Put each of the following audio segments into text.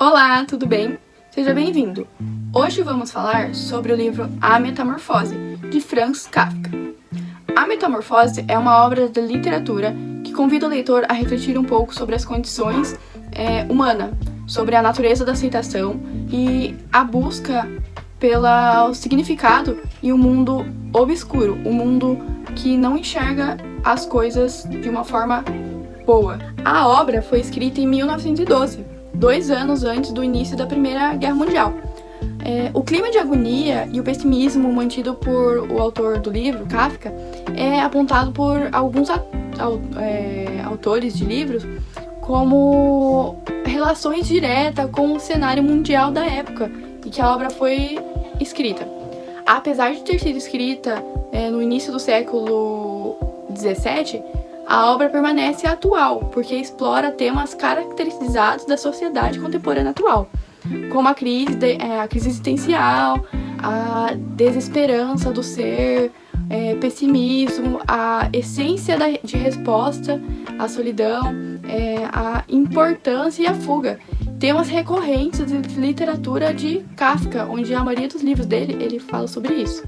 Olá, tudo bem? Seja bem-vindo! Hoje vamos falar sobre o livro A Metamorfose, de Franz Kafka. A Metamorfose é uma obra de literatura que convida o leitor a refletir um pouco sobre as condições humanas, sobre a natureza da aceitação e a busca pelo significado em um mundo obscuro, um mundo que não enxerga as coisas de uma forma boa. A obra foi escrita em 1912, 2 anos antes do início da Primeira Guerra Mundial. O clima de agonia e o pessimismo mantido por o autor do livro, Kafka, é apontado por alguns autores de livros como relações diretas com o cenário mundial da época em que a obra foi escrita. Apesar de ter sido escrita no início do século XVII, a obra permanece atual, porque explora temas caracterizados da sociedade contemporânea atual, como a crise existencial, a desesperança do ser, pessimismo, a essência de resposta, a solidão, a importância e a fuga. Temas recorrentes de literatura de Kafka, onde a maioria dos livros dele ele fala sobre isso.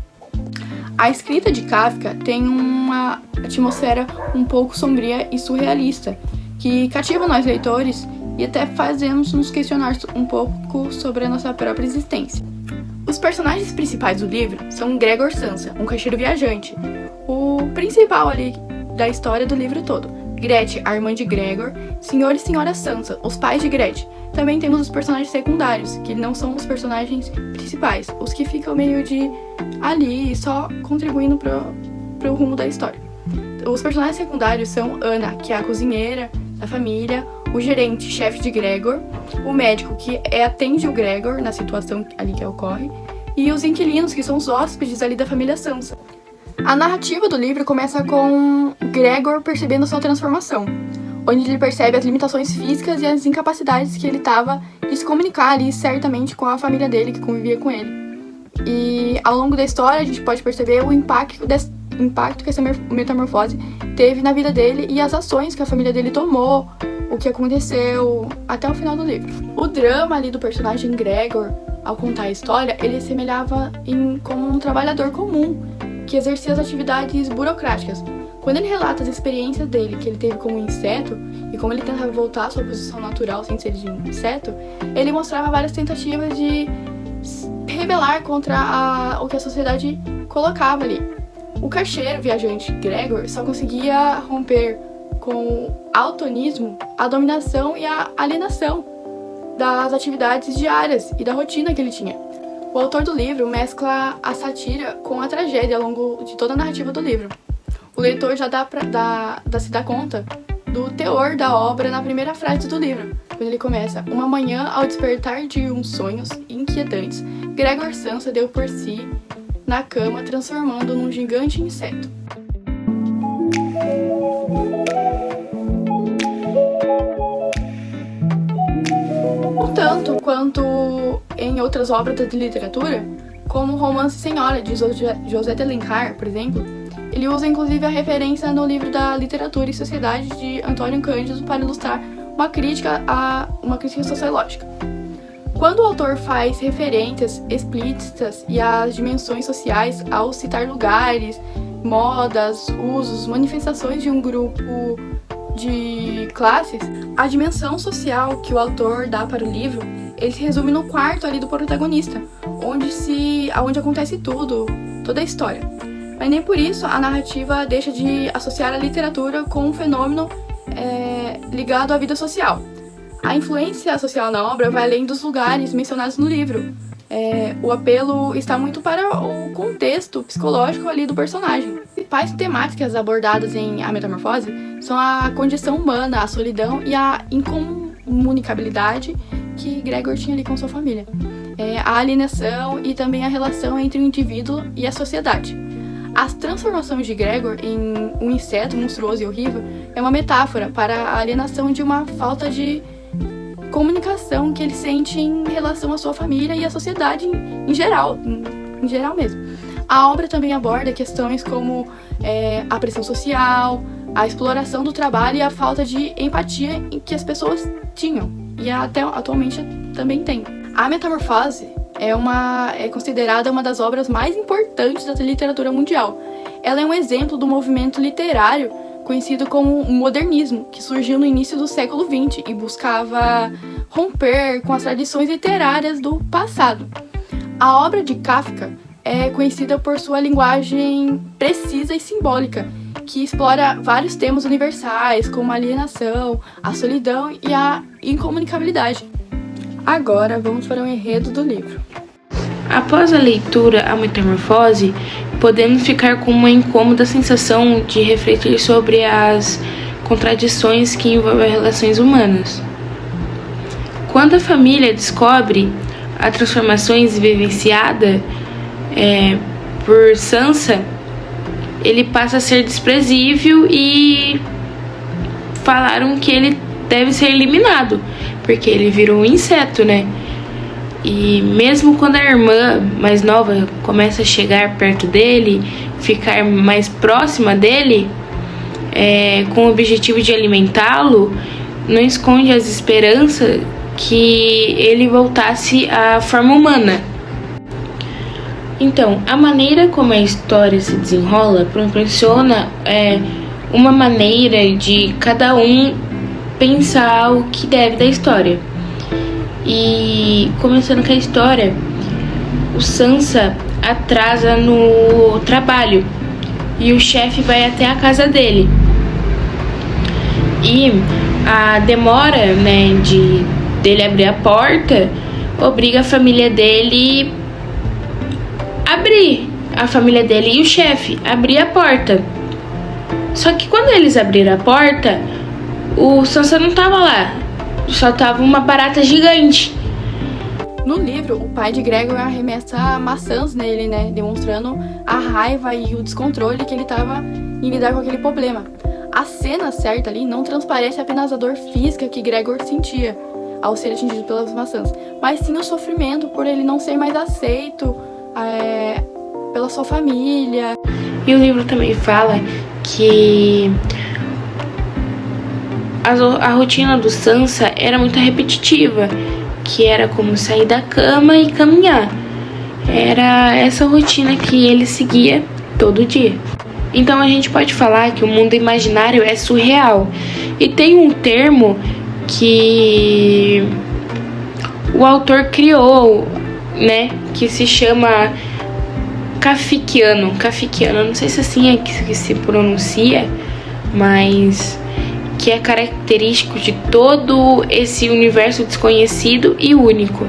A escrita de Kafka tem uma atmosfera um pouco sombria e surrealista, que cativa nós leitores e até fazemos nos questionar um pouco sobre a nossa própria existência. Os personagens principais do livro são Gregor Samsa, um caixeiro viajante, o principal ali da história do livro todo. Gretchen, a irmã de Gregor, Sr. e Sra. Samsa, os pais de Gretchen. Também temos os personagens secundários, que não são os personagens principais, os que ficam meio de ali, só contribuindo pro rumo da história. Os personagens secundários são Anna, que é a cozinheira da família, o gerente, chefe de Gregor, o médico, que atende o Gregor na situação ali que ocorre, e os inquilinos, que são os hóspedes ali da família Samsa. A narrativa do livro começa com Gregor percebendo sua transformação, onde ele percebe as limitações físicas e as incapacidades que ele estava de se comunicar ali certamente com a família dele, que convivia com ele. E ao longo da história a gente pode perceber o impacto que essa metamorfose teve na vida dele e as ações que a família dele tomou, o que aconteceu até o final do livro. O drama ali do personagem Gregor, ao contar a história, ele se semelhava como um trabalhador comum que exercia as atividades burocráticas. Quando ele relata as experiências dele que ele teve como inseto e como ele tentava voltar à sua posição natural sem ser de inseto, ele mostrava várias tentativas de rebelar contra o que a sociedade colocava ali. O caixeiro viajante Gregor só conseguia romper com o autonismo, a dominação e a alienação das atividades diárias e da rotina que ele tinha. O autor do livro mescla a sátira com a tragédia ao longo de toda a narrativa do livro. O leitor já se dá conta do teor da obra na primeira frase do livro, quando ele começa: uma manhã, ao despertar de uns sonhos inquietantes, Gregor Samsa deu por si na cama, transformando num gigante inseto. Tanto quanto em outras obras de literatura, como o Romance Senhora, de José de Alencar, por exemplo, ele usa inclusive a referência no livro da Literatura e Sociedade de Antônio Cândido para ilustrar uma crítica sociológica. Quando o autor faz referências explícitas e às dimensões sociais ao citar lugares, modas, usos, manifestações de um grupo de classes, a dimensão social que o autor dá para o livro, ele se resume no quarto ali do protagonista, onde acontece toda a história. Mas nem por isso a narrativa deixa de associar a literatura com um fenômeno ligado à vida social. A influência social na obra vai além dos lugares mencionados no livro. O apelo está muito para o contexto psicológico ali do personagem. As principais temáticas abordadas em A Metamorfose são a condição humana, a solidão e a incomunicabilidade que Gregor tinha ali com sua família. A alienação e também a relação entre o indivíduo e a sociedade. As transformações de Gregor em um inseto monstruoso e horrível é uma metáfora para a alienação de uma falta de comunicação que ele sente em relação à sua família e à sociedade em geral mesmo. A obra também aborda questões como a pressão social, a exploração do trabalho e a falta de empatia que as pessoas tinham. e até atualmente também tem. A Metamorfose é considerada uma das obras mais importantes da literatura mundial. Ela é um exemplo do movimento literário conhecido como o modernismo, que surgiu no início do século XX e buscava romper com as tradições literárias do passado. A obra de Kafka é conhecida por sua linguagem precisa e simbólica, que explora vários temas universais, como a alienação, a solidão e a incomunicabilidade. Agora vamos para o enredo do livro. Após a leitura A Metamorfose, podemos ficar com uma incômoda sensação de refletir sobre as contradições que envolvem as relações humanas. Quando a família descobre as transformações vivenciadas por Sansa, ele passa a ser desprezível e falaram que ele deve ser eliminado, porque ele virou um inseto, né? E mesmo quando a irmã mais nova começa a chegar perto dele, ficar mais próxima dele, com o objetivo de alimentá-lo, não esconde as esperanças que ele voltasse à forma humana. Então, a maneira como a história se desenrola proporciona uma maneira de cada um pensar o que deve da história. E começando com a história, o Sansa atrasa no trabalho e o chefe vai até a casa dele. E a demora, dele abrir a porta obriga a família dele e o chefe abrir a porta. Só que quando eles abriram a porta, o Sansa não tava lá, só tava uma barata gigante. No livro, o pai de Gregor arremessa maçãs nele, demonstrando a raiva e o descontrole que ele tava em lidar com aquele problema. A cena certa ali não transparece apenas a dor física que Gregor sentia ao ser atingido pelas maçãs, mas sim o sofrimento por ele não ser mais aceito pela sua família. E o livro também fala que a rotina do Sansa era muito repetitiva, que era como sair da cama e caminhar. Era essa rotina que ele seguia todo dia. Então a gente pode falar que o mundo imaginário é surreal. E tem um termo que o autor criou, que se chama Kafkiano, não sei se assim é que se pronuncia, mas que é característico de todo esse universo desconhecido e único.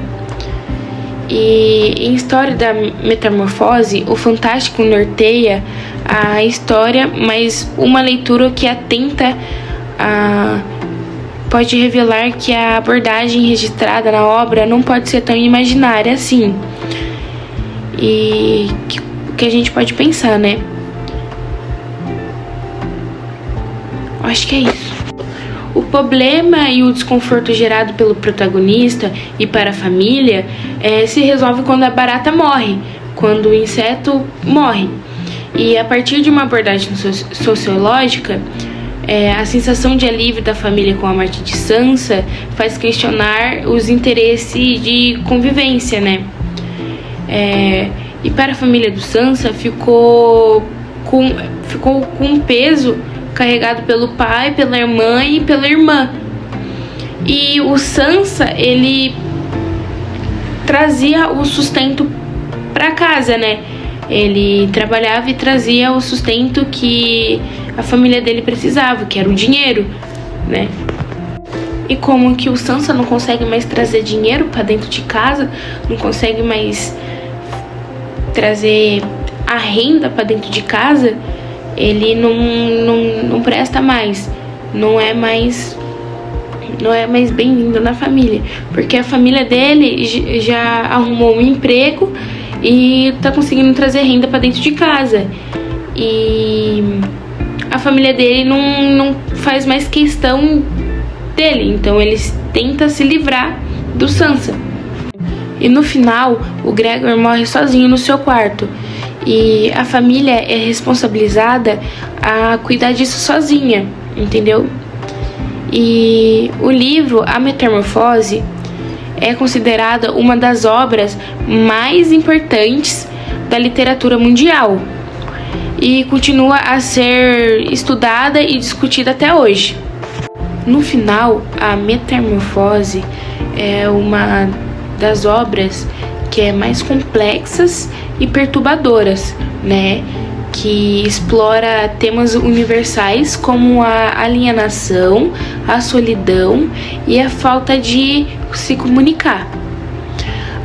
E em História da Metamorfose, o fantástico norteia a história, mas uma leitura que atenta pode revelar que a abordagem registrada na obra não pode ser tão imaginária assim. E que a gente pode pensar, Acho que é isso. O problema e o desconforto gerado pelo protagonista e para a família se resolve quando a barata morre, quando o inseto morre. E a partir de uma abordagem sociológica, a sensação de alívio da família com a morte de Sansa faz questionar os interesses de convivência, E para a família do Sansa ficou com um peso carregado pelo pai, pela irmã e pela irmã. E o Sansa, ele trazia o sustento para casa, Ele trabalhava e trazia o sustento que a família dele precisava, que era o dinheiro, E como que o Sansa não consegue mais trazer dinheiro para dentro de casa, não consegue mais trazer a renda para dentro de casa, ele não presta mais, não é mais bem-vindo na família, porque a família dele já arrumou um emprego e tá conseguindo trazer renda para dentro de casa, e a família dele não faz mais questão dele, então eles tentam se livrar do Sansa. E no final, o Gregor morre sozinho no seu quarto. E a família é responsabilizada a cuidar disso sozinha, entendeu? E o livro A Metamorfose é considerada uma das obras mais importantes da literatura mundial e continua a ser estudada e discutida até hoje. No final, A Metamorfose é uma das obras que é mais complexas e perturbadoras, né? Que explora temas universais como a alienação, a solidão e a falta de se comunicar.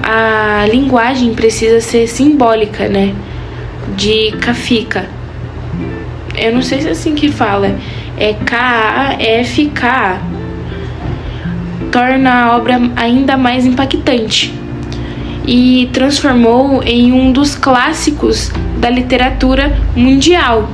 A linguagem precisa ser simbólica, né? De Kafka. Eu não sei se é assim que fala. É Kafka. Torna a obra ainda mais impactante e transformou em um dos clássicos da literatura mundial.